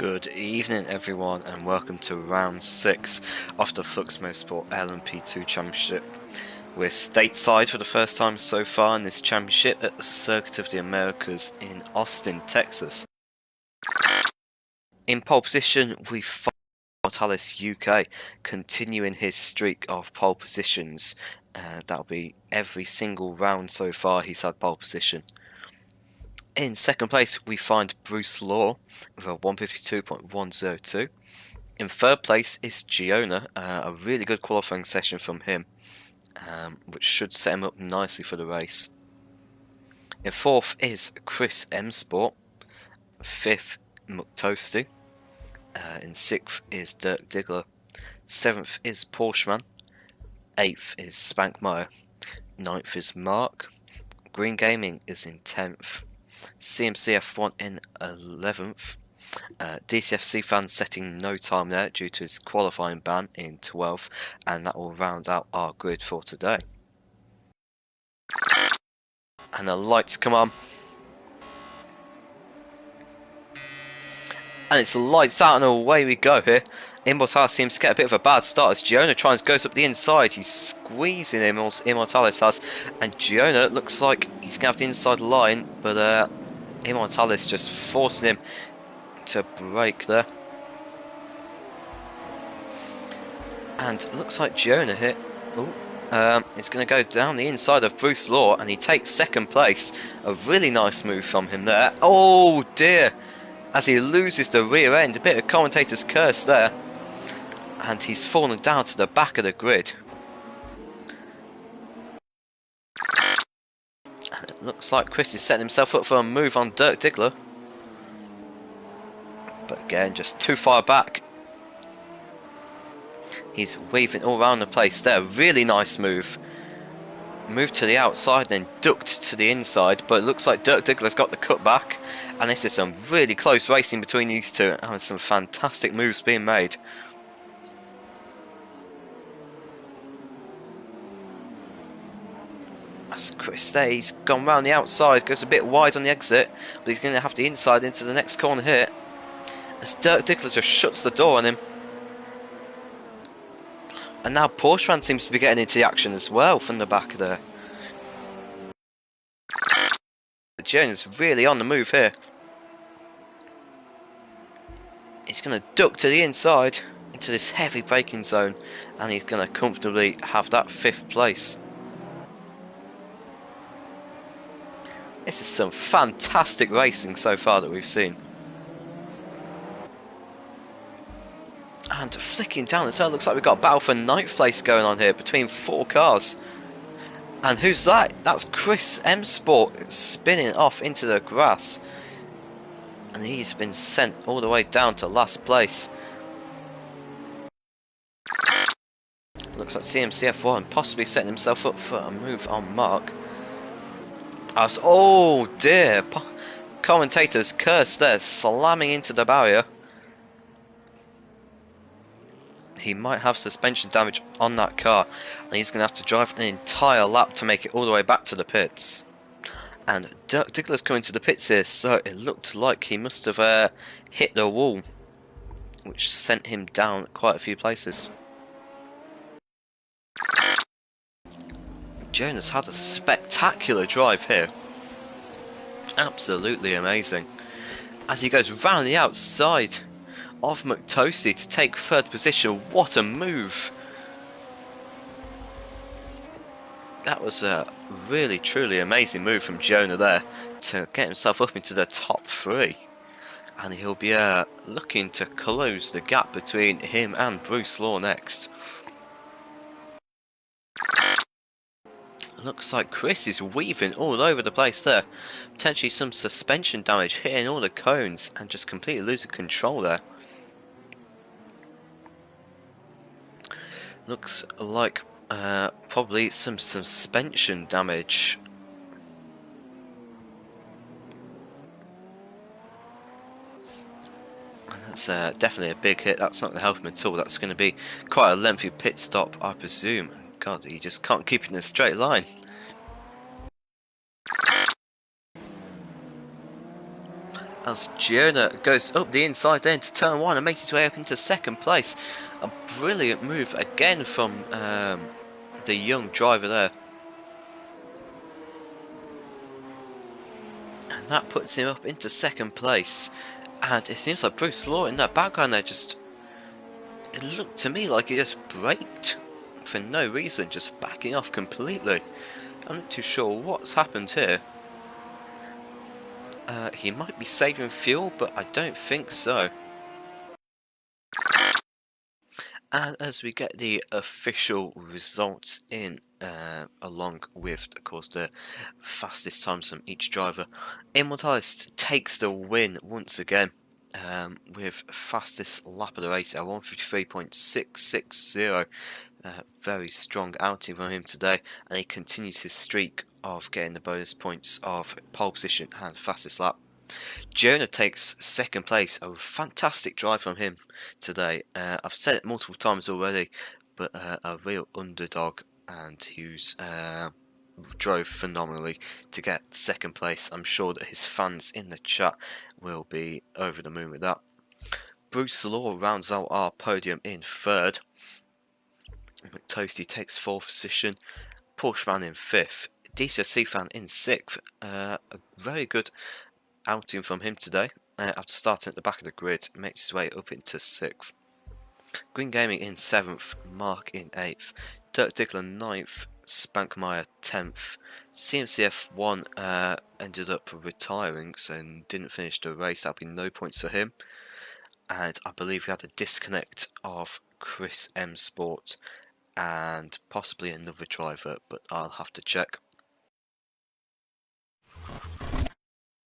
Good evening everyone and welcome to round 6 of the Flux Motorsport LMP2 Championship. We're stateside for the first time so far in this championship at the Circuit of the Americas in Austin, Texas. In pole position we find Mortalis UK continuing his streak of pole positions. That'll be every single round so far he's had pole position. In second place, we find Bruce Law with a 152.102. In third place is Giona, a really good qualifying session from him, which should set him up nicely for the race. In fourth is Chris M Sport. Fifth, McToasty. In sixth is Dirk Diggler. Seventh is Porscheman. Eighth is Spankmeyer. Ninth is Mark. Green Gaming is in 10th. CMCF1 in 11th. DCFC fans setting no time there due to his qualifying ban in 12th, and that will round out our grid for today. And the lights come on. And it's lights out and away we go here. Immortalis seems to get a bit of a bad start as Giona tries to go up the inside. He's squeezing Immortalis has, and Giona looks like he's going to have the inside line, but Immortalis just forcing him to break there. And it looks like Giona here is going to go down the inside of Bruce Law, and he takes second place. A really nice move from him there. Oh dear! As he loses the rear end, a bit of commentator's curse there. And he's fallen down to the back of the grid. And it looks like Chris is setting himself up for a move on Dirk Diggler. But again, just too far back. He's weaving all around the place there. Really nice move. Moved to the outside, then ducked to the inside. But it looks like Dirk Diggler's got the cut back. And this is some really close racing between these two. And some fantastic moves being made. As Chris there, he's gone round the outside. Goes a bit wide on the exit. But he's going to have the inside into the next corner here. As Dirk Diggler just shuts the door on him. And now Porscheman seems to be getting into the action as well from the back there. Jones really on the move here. He's going to duck to the inside into this heavy braking zone, and he's going to comfortably have that 5th place. This is some fantastic racing so far that we've seen. And flicking down as well, looks like we've got a battle for 9th place going on here between 4 cars. And who's that? That's Chris M Sport spinning off into the grass. And he's been sent all the way down to last place. Looks like CMCF1 possibly setting himself up for a move on Mark. Oh dear! Commentator's curse there, slamming into the barrier. He might have suspension damage on that car, and he's going to have to drive an entire lap to make it all the way back to the pits. And Dirk Diggler's coming to the pits here, so it looked like he must have hit the wall, which sent him down quite a few places. Jonas had a spectacular drive here. Absolutely amazing. As he goes round the outside of McToasty to take 3rd position. What a move! That was a really truly amazing move from Giona there to get himself up into the top 3, and he'll be looking to close the gap between him and Bruce Law next. Looks like Chris is weaving all over the place there. Potentially some suspension damage, hitting all the cones and just completely losing control there. Looks like probably some suspension damage. That's definitely a big hit. That's not going to help him at all. That's going to be quite a lengthy pit stop, I presume. God, he just can't keep it in a straight line. as Jonah goes up the inside then to turn one and makes his way up into second place. A brilliant move again from the young driver there. And that puts him up into second place. And it seems like Bruce Law in that background there it looked to me like he just braked for no reason, just backing off completely. I'm not too sure what's happened here. He might be saving fuel, but I don't think so. And as we get the official results in, along with, of course, the fastest times from each driver, eMotorsports takes the win once again, with fastest lap of the race at 153.660. Very strong outing from him today, and he continues his streak of getting the bonus points of pole position and fastest lap. Jonah takes second place. A fantastic drive from him today. I've said it multiple times already, but a real underdog, and who's drove phenomenally to get second place. I'm sure that his fans in the chat will be over the moon with that. Bruce Law rounds out our podium in third. McToasty takes fourth position. Porscheman in fifth. DCC fan in sixth. A very good outing from him today. After starting at the back of the grid, makes his way up into sixth. Green Gaming in seventh. Mark in eighth. Dirk Dickler ninth. Spankmeyer 10th. CMCF1 ended up retiring and didn't finish the race. That'll be no points for him. And I believe we had a disconnect of Chris M Sport and possibly another driver, but I'll have to check.